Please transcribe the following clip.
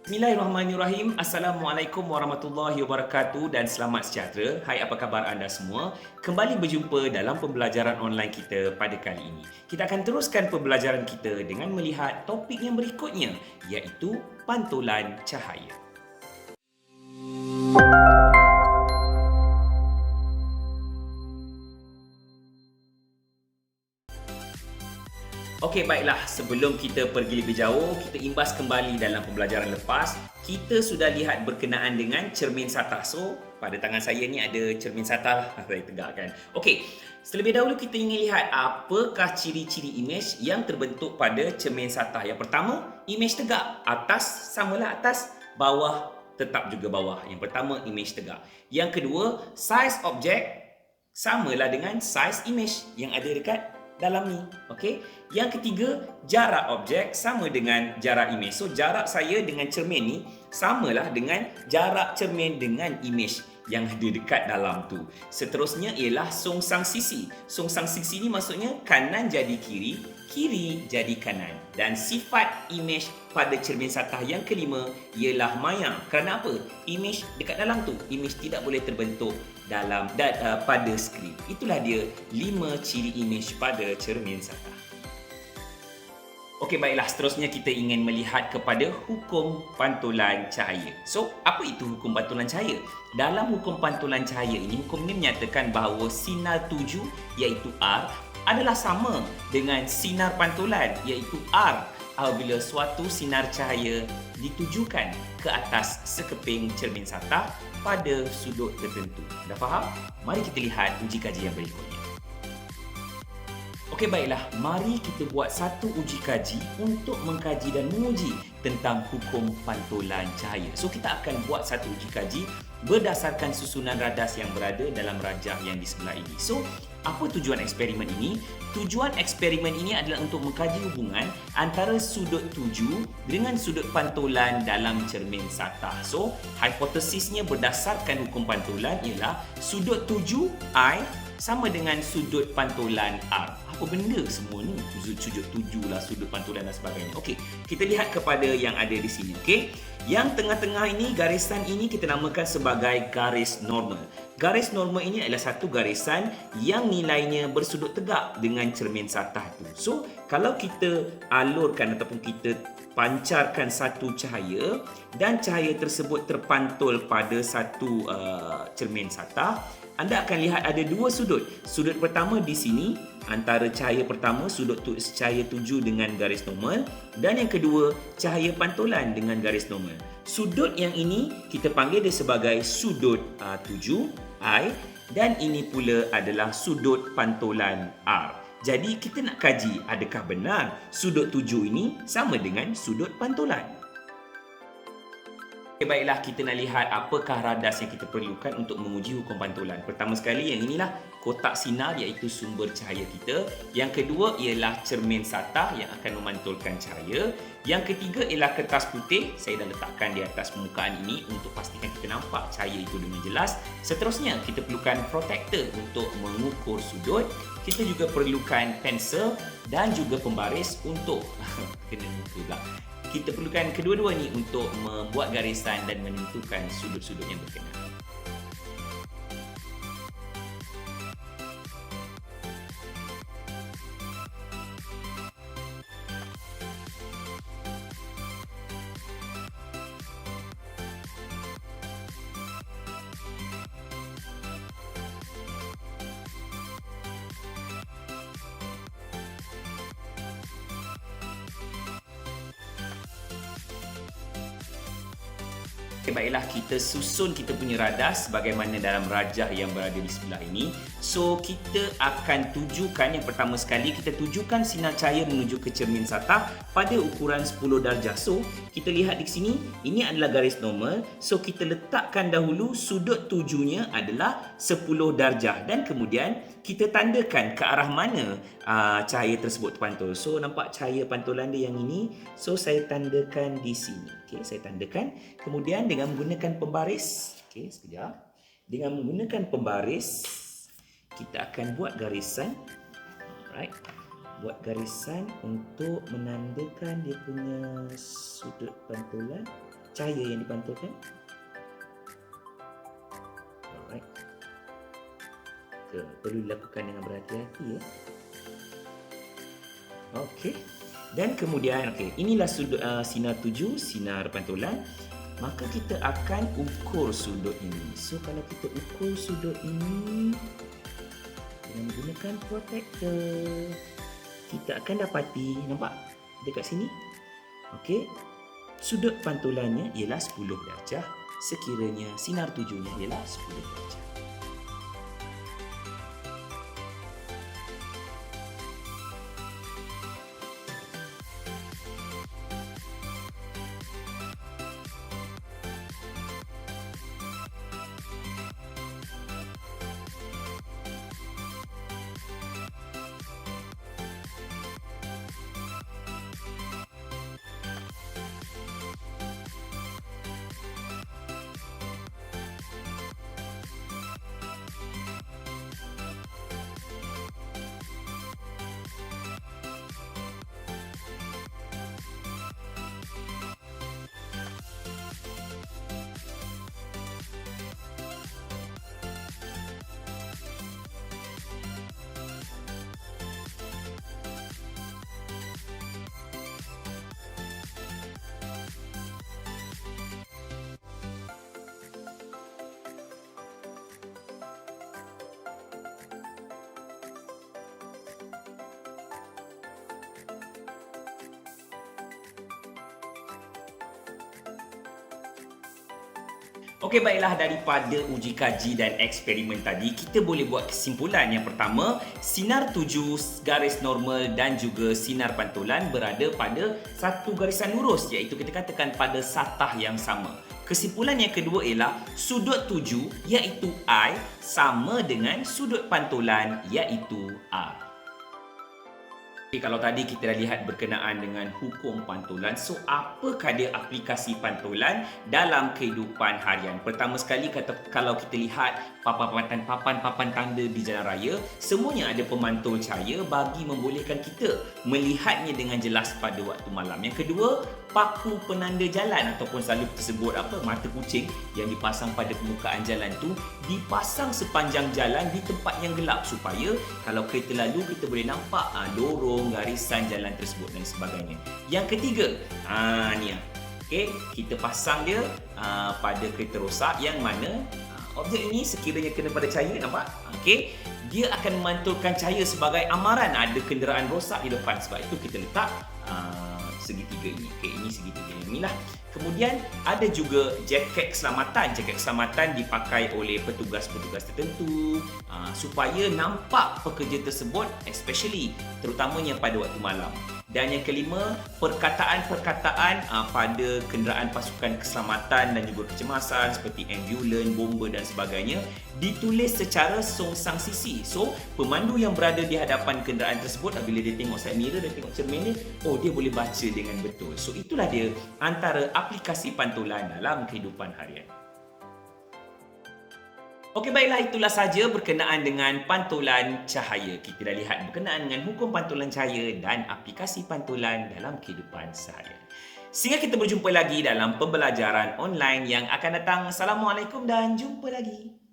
Bismillahirrahmanirrahim. Assalamualaikum warahmatullahi wabarakatuh dan selamat sejahtera. Hai, apa khabar anda semua? Kembali berjumpa dalam pembelajaran online kita pada kali ini. Kita akan teruskan pembelajaran kita dengan melihat topik yang berikutnya, iaitu pantulan cahaya. Okey, baiklah. Sebelum kita pergi lebih jauh, kita imbas kembali dalam pembelajaran lepas. Kita sudah lihat berkenaan dengan cermin satah. So, pada tangan saya ni ada cermin satah. Saya tegakkan. Okey, terlebih dahulu kita ingin lihat apakah ciri-ciri imej yang terbentuk pada cermin satah. Yang pertama, imej tegak. Atas samalah atas, bawah tetap juga bawah. Yang pertama, imej tegak. Yang kedua, saiz objek samalah dengan saiz imej yang ada dekat dalam ni. Okey. Yang ketiga, jarak objek sama dengan jarak imej. So, jarak saya dengan cermin ni samalah dengan jarak cermin dengan imej yang ada dekat dalam tu. Seterusnya ialah songsang sisi. Songsang sisi ni maksudnya kanan jadi kiri, kiri jadi kanan. Dan sifat imej pada cermin satah yang kelima ialah maya. Kerana apa? Imej dekat dalam tu. Imej tidak boleh terbentuk pada skrin. Itulah dia 5 ciri imej pada cermin satah. Okey, baiklah. Seterusnya kita ingin melihat kepada hukum pantulan cahaya. So, apa itu hukum pantulan cahaya? Dalam hukum pantulan cahaya ini, hukum ini menyatakan bahawa sinar tuju iaitu R adalah sama dengan sinar pantulan iaitu R apabila suatu sinar cahaya ditujukan ke atas sekeping cermin satah pada sudut tertentu. Dah faham? Mari kita lihat uji kaji yang berikutnya. Okey, baiklah. Mari kita buat satu uji kaji untuk mengkaji dan menguji tentang hukum pantulan cahaya. So, kita akan buat satu uji kaji berdasarkan susunan radas yang berada dalam rajah yang di sebelah ini. So, apa tujuan eksperimen ini? Tujuan eksperimen ini adalah untuk mengkaji hubungan antara sudut tuju dengan sudut pantulan dalam cermin satah. So, hipotesisnya berdasarkan hukum pantulan ialah sudut tuju I sama dengan sudut pantulan R. Apa benda semua ni? Sudut tuju lah, sudut pantulan dan sebagainya. Okey, kita lihat kepada yang ada di sini. Okey, yang tengah-tengah ini, garisan ini kita namakan sebagai garis normal. Garis normal ini adalah satu garisan yang nilainya bersudut tegak dengan cermin satah tu. So, kalau kita alurkan ataupun kita pancarkan satu cahaya dan cahaya tersebut terpantul pada satu cermin satah, anda akan lihat ada dua sudut. Sudut pertama di sini, antara cahaya pertama, sudut cahaya tuju dengan garis normal, dan yang kedua, cahaya pantulan dengan garis normal. Sudut yang ini kita panggil dia sebagai sudut tuju I, dan ini pula adalah sudut pantulan R. Jadi kita nak kaji adakah benar sudut tuju ini sama dengan sudut pantulan. Okay, baiklah, kita nak lihat apakah radas yang kita perlukan untuk menguji hukum pantulan. Pertama sekali, yang inilah kotak sinar iaitu sumber cahaya kita. Yang kedua ialah cermin satah yang akan memantulkan cahaya. Yang ketiga ialah kertas putih. Saya dah letakkan di atas permukaan ini untuk pastikan kita nampak cahaya itu dengan jelas. Seterusnya, kita perlukan protektor untuk mengukur sudut. Kita juga perlukan pensel dan juga pembaris untuk kena muka pula. Kita perlukan kedua-dua ni untuk membuat garisan dan menentukan sudut-sudut yang berkenaan. Okay, baiklah, kita susun kita punya radas sebagaimana dalam rajah yang berada di sebelah ini. So, kita akan tujukan, yang pertama sekali, kita tujukan sinar cahaya menuju ke cermin satah pada ukuran 10 darjah. So, kita lihat di sini, ini adalah garis normal. So, kita letakkan dahulu sudut tujunya adalah 10 darjah dan kemudian kita tandakan ke arah mana cahaya tersebut terpantul. So, nampak cahaya pantulan dia yang ini. So, saya tandakan di sini. Okey, saya tandakan. Kemudian dengan menggunakan pembaris, okey, sekejap. Dengan menggunakan pembaris, kita akan buat garisan. Alright. Buat garisan untuk menandakan dia punya sudut pantulan. cahaya yang dipantulkan. Alright. Perlu dilakukan dengan berhati-hati ya. Okey. Dan kemudian inilah sudut sinar tuju, sinar pantulan. Maka kita akan ukur sudut ini. So kalau kita ukur sudut ini dengan menggunakan protektor, kita akan dapati, nampak dekat sini? Okey. Sudut pantulannya ialah 10 darjah, sekiranya sinar tujunya ialah 10 darjah. Okey, baiklah, daripada uji kaji dan eksperimen tadi, kita boleh buat kesimpulan. Yang pertama, sinar tuju, garis normal dan juga sinar pantulan berada pada satu garisan lurus, iaitu kita katakan pada satah yang sama. Kesimpulan yang kedua ialah sudut tuju iaitu I sama dengan sudut pantulan iaitu R. Kalau tadi kita dah lihat berkenaan dengan hukum pantulan, so apakah dia aplikasi pantulan dalam kehidupan harian? Pertama sekali, kalau kita lihat papan tanda di jalan raya, semuanya ada pemantul cahaya bagi membolehkan kita melihatnya dengan jelas pada waktu malam. Yang kedua, paku penanda jalan ataupun selalu kita sebut mata kucing yang dipasang pada permukaan jalan tu dipasang sepanjang jalan di tempat yang gelap supaya kalau kereta lalu kita boleh nampak lorong, garisan jalan tersebut dan sebagainya. Yang ketiga, ni kita pasang dia pada kereta rosak yang mana objek ini sekiranya kena pada cahaya, nampak? Dia akan memantulkan cahaya sebagai amaran ada kenderaan rosak di depan. Sebab itu kita letak segitiga ini. Ini segitiga inilah. Kemudian ada juga jaket keselamatan. Jaket keselamatan dipakai oleh petugas-petugas tertentu supaya nampak pekerja tersebut, especially terutamanya pada waktu malam. Dan yang kelima, perkataan-perkataan pada kenderaan pasukan keselamatan dan juga kecemasan seperti ambulan, bomba dan sebagainya ditulis secara songsang sisi. So, pemandu yang berada di hadapan kenderaan tersebut apabila dia tengok side mirror dan tengok cermin dia, dia boleh baca dengan betul. So, itulah dia antara aplikasi pantulan dalam kehidupan harian. Okey, baiklah, itulah saja berkenaan dengan pantulan cahaya. Kita dah lihat berkenaan dengan hukum pantulan cahaya dan aplikasi pantulan dalam kehidupan seharian. Sehingga kita berjumpa lagi dalam pembelajaran online yang akan datang. Assalamualaikum dan jumpa lagi.